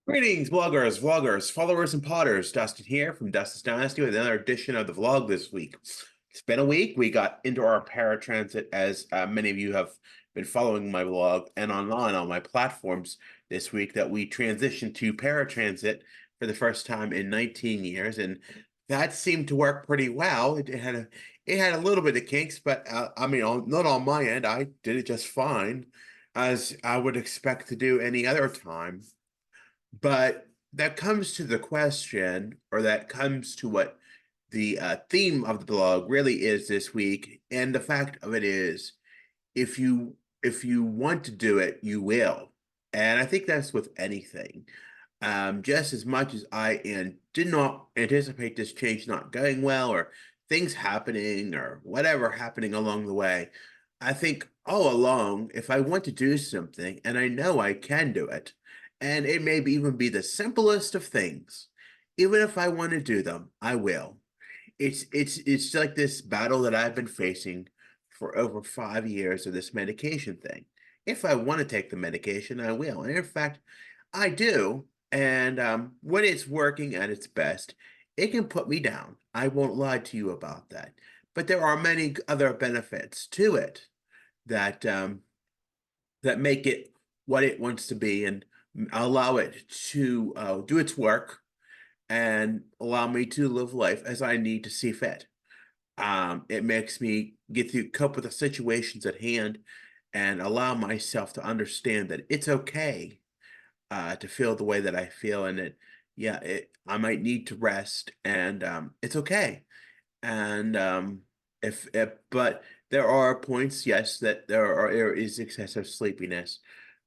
Greetings, bloggers, vloggers, followers, and potters. Dustin here from Dustin's Dynasty with another edition of the vlog this week. It's been a week. We got into our paratransit, as many of you have been following my vlog and online on my platforms this week, that we transitioned to paratransit for the first time in 19 years, and that seemed to work pretty well. It had a little bit of kinks, but not on my end. I did it just fine, as I would expect to do any other time. But that comes to the question, or that comes to what the theme of the blog really is this week. And the fact of it is, if you want to do it, you will. And I think that's with anything. Just as much as did not anticipate this change not going well, or things happening, or whatever happening along the way, I think all along, if I want to do something and I know I can do it, and it may even be the simplest of things, even if I want to do them, I will. It's like this battle that I've been facing for over 5 years of this medication thing. If I want to take the medication, I will. And in fact, I do. And when it's working at its best, it can put me down. I won't lie to you about that. But there are many other benefits to it that that make it what it wants to be, and allow it to do its work and allow me to live life as I need to see fit. It makes me get to cope with the situations at hand and allow myself to understand that it's okay to feel the way that I feel, and that I might need to rest, and it's okay. And if but there are points, yes, that there is excessive sleepiness,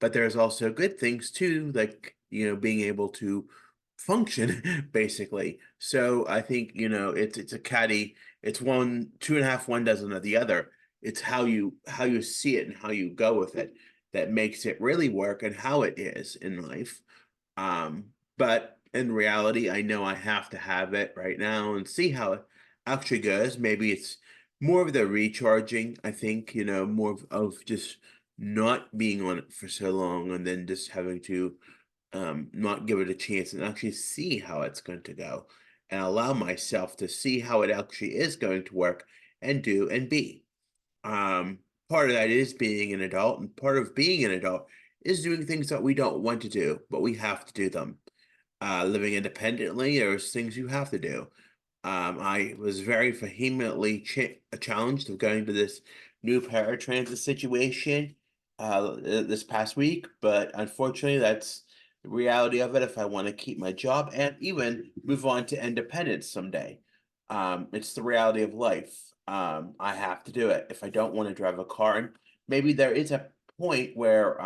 but there's also good things too, like being able to function basically. So I think it's a caddy. It's one, two and a half, one dozen of the other. It's how you see it and how you go with it that makes it really work, and how it is in life. But in reality, I know I have to have it right now and see how it actually goes. Maybe it's more of the recharging, I think, more of just not being on it for so long, and then just having to not give it a chance and actually see how it's going to go, and allow myself to see how it actually is going to work and do and be. Part of that is being an adult, and part of being an adult is doing things that we don't want to do, but we have to do them. Living independently, there's things you have to do. I was very vehemently challenged of going to this new paratransit situation this past week, but unfortunately, that's the reality of it if I want to keep my job and even move on to independence someday. It's the reality of life. I have to do it if I don't want to drive a car. And maybe there is a point where,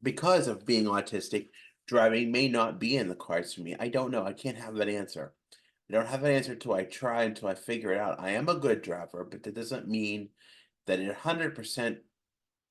because of being autistic, driving may not be in the cards for me. I don't know. I can't have that answer. I don't have an answer until I try, until I figure it out. I am a good driver, but that doesn't mean that it 100%,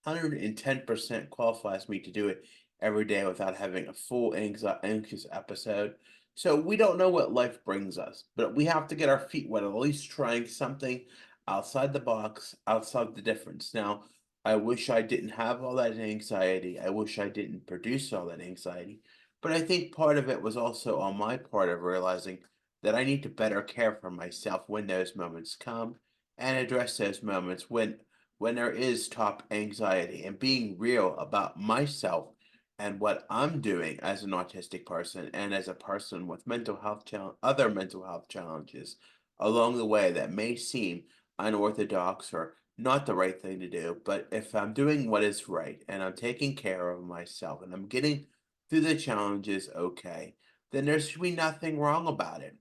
110% qualifies me to do it every day without having a full anxious episode. So we don't know what life brings us, but we have to get our feet wet, at least trying something outside the box, outside the difference. Now, I wish I didn't have all that anxiety. I wish I didn't produce all that anxiety. But I think part of it was also on my part of realizing that I need to better care for myself when those moments come, and address those moments when there is top anxiety, and being real about myself and what I'm doing as an autistic person and as a person with other mental health challenges along the way that may seem unorthodox or not the right thing to do. But if I'm doing what is right and I'm taking care of myself and I'm getting through the challenges okay, then there should be nothing wrong about it.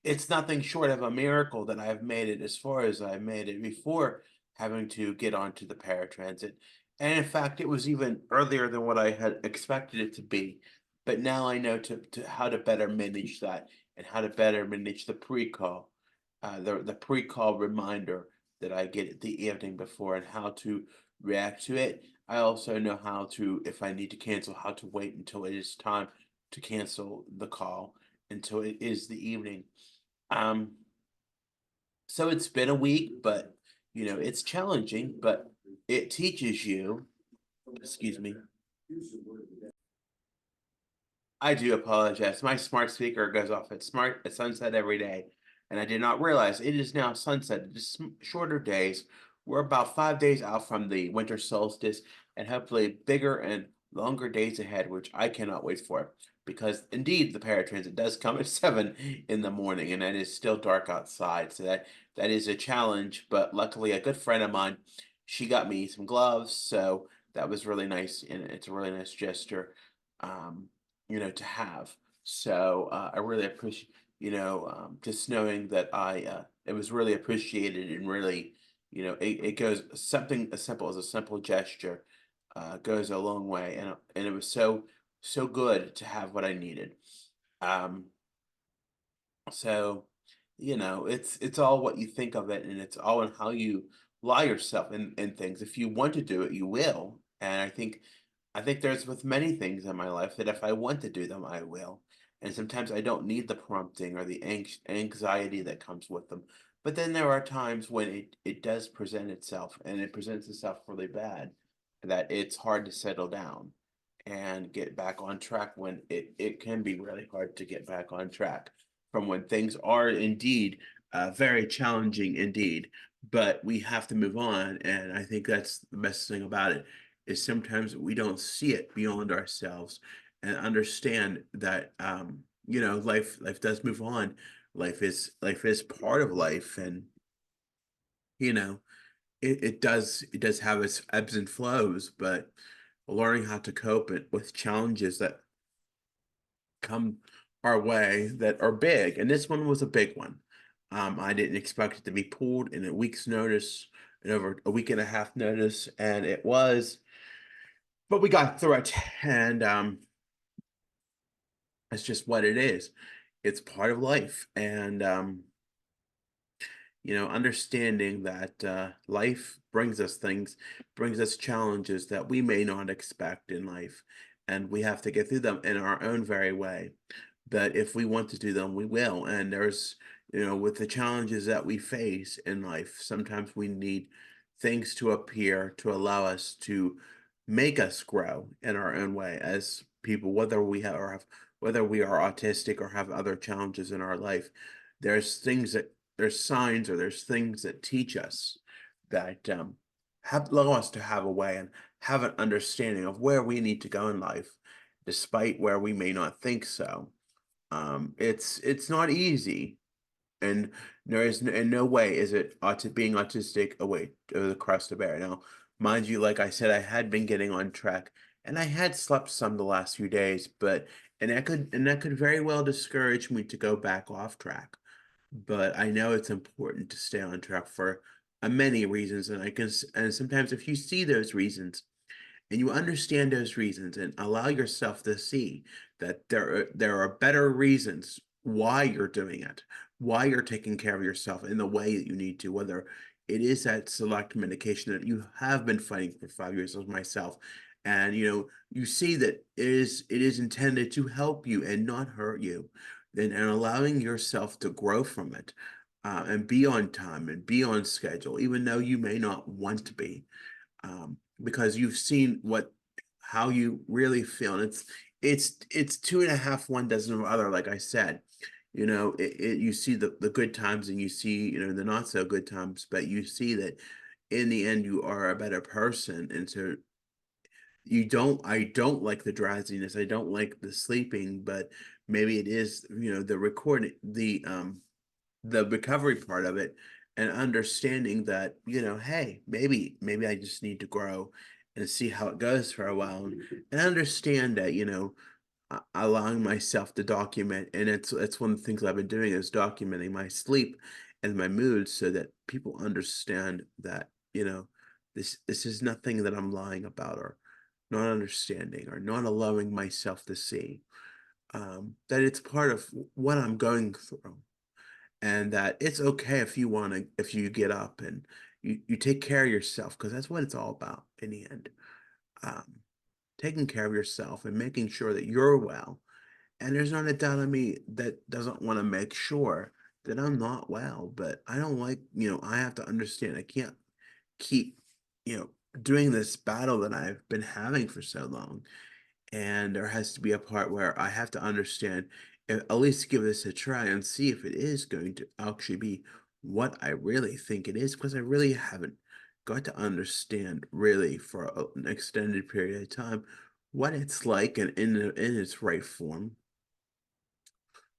It's nothing short of a miracle that I've made it as far as I made it before having to get onto the paratransit. And in fact, it was even earlier than what I had expected it to be. But now I know to how to better manage that, and how to better manage the pre-call, the pre-call reminder that I get the evening before, and how to react to it. I also know how to, if I need to cancel, how to wait until it is time to cancel the call, until it is the evening. Um, so it's been a week, but it's challenging, but it teaches you, excuse me, I do apologize. My smart speaker goes off at sunset every day, and I did not realize it is now sunset. Just shorter days. We're about 5 days out from the winter solstice, and hopefully bigger and longer days ahead, which I cannot wait for. Because indeed, the paratransit does come at 7 in the morning, and it is still dark outside. So that is a challenge. But luckily, a good friend of mine, she got me some gloves, so that was really nice, and it's a really nice gesture. Um, to have. So I really appreciate, just knowing that it was really appreciated and really, it goes something as simple as a simple gesture, goes a long way, and it was so good to have what I needed. Um, so, it's all what you think of it, and it's all in how you lie yourself in things. If you want to do it, you will. And I think there's with many things in my life that if I want to do them, I will. And sometimes I don't need the prompting or the anxiety that comes with them. But then there are times when it does present itself, and it presents itself really bad, that it's hard to settle down and get back on track when it can be really hard to get back on track from when things are indeed very challenging indeed. But we have to move on, and I think that's the best thing about it is sometimes we don't see it beyond ourselves and understand that life does move on. Life is part of life, and you know it does have its ebbs and flows, but learning how to cope with challenges that come our way that are big, and this one was a big one. I didn't expect it to be pulled in a week's notice and over a week and a half notice, and it was, but we got through it, and that's just what it is. It's part of life, and understanding that life brings us things, brings us challenges that we may not expect in life, and we have to get through them in our own very way. But if we want to do them, we will. And there's, with the challenges that we face in life, sometimes we need things to appear to allow us to make us grow in our own way as people, whether we are autistic or have other challenges in our life. There's signs or there's things that teach us that have allow us to have a way and have an understanding of where we need to go in life, despite where we may not think so. It's not easy, and there is in no way is it being autistic a way to the crust to bear. Now, mind you, like I said, I had been getting on track, and I had slept some the last few days, but and that could very well discourage me to go back off track. But I know it's important to stay on track for many reasons, and and sometimes if you see those reasons and you understand those reasons and allow yourself to see that there are better reasons why you're doing it, why you're taking care of yourself in the way that you need to, whether it is that select medication that you have been fighting for 5 years as myself, and you see that it is intended to help you and not hurt you, and allowing yourself to grow from it, and be on time and be on schedule even though you may not want to be, because you've seen how you really feel. And it's two and a half, one dozen of other, like I said. You see the good times and you see, the not so good times, but you see that in the end you are a better person. And so I don't like the drowsiness, I don't like the sleeping, but maybe it is, the recording, the recovery part of it, and understanding that, hey, maybe I just need to grow and see how it goes for a while, and understand that, allowing myself to document. And it's one of the things I've been doing is documenting my sleep and my moods so that people understand that, this is nothing that I'm lying about or not understanding or not allowing myself to see, that it's part of what I'm going through, and that it's okay if you get up and you take care of yourself, because that's what it's all about in the end. um, Taking care of yourself and making sure that you're well, and there's not a doubt in me that doesn't want to make sure that I'm not well, but I don't like, I have to understand I can't keep, doing this battle that I've been having for so long, And there has to be a part where I have to understand, at least give this a try and see if it is going to actually be what I really think it is, because I really haven't got to understand really for an extended period of time what it's like and in its right form,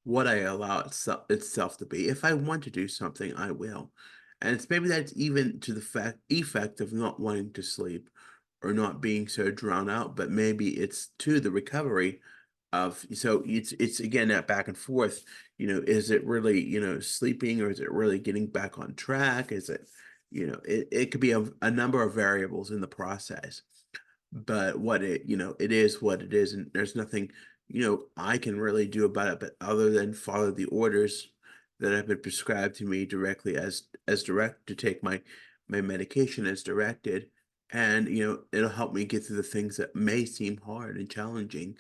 what I allow itself to be. If I want to do something, I will. And it's maybe that's even to the effect of not wanting to sleep or not being so drawn out, but maybe it's to the recovery of, so it's again that back and forth, is it really, sleeping, or is it really getting back on track? Is it, it could be a number of variables in the process. But it is what it is, and there's nothing, I can really do about it, but other than follow the orders that have been prescribed to me directly as direct to take my medication as directed. And it'll help me get through the things that may seem hard and challenging,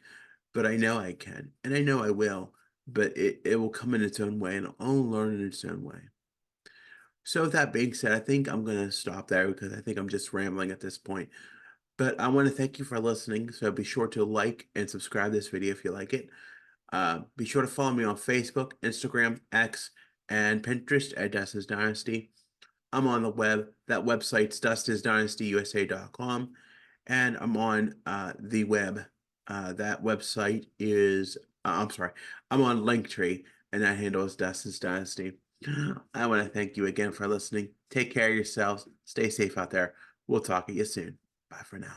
but I know I can, and I know I will, but it will come in its own way, and I'll learn in its own way. So with that being said, I think I'm gonna stop there because I think I'm just rambling at this point. But I want to thank you for listening. So be sure to like and subscribe this video if you like it. Be sure to follow me on Facebook, Instagram, X, and Pinterest at Dustin's Dynasty. I'm on the web. That website's dustinsdynastyusa.com. And I'm on the web. That website is, I'm sorry, I'm on Linktree, and that handle is Dustin's Dynasty. I want to thank you again for listening. Take care of yourselves. Stay safe out there. We'll talk to you soon. Bye for now.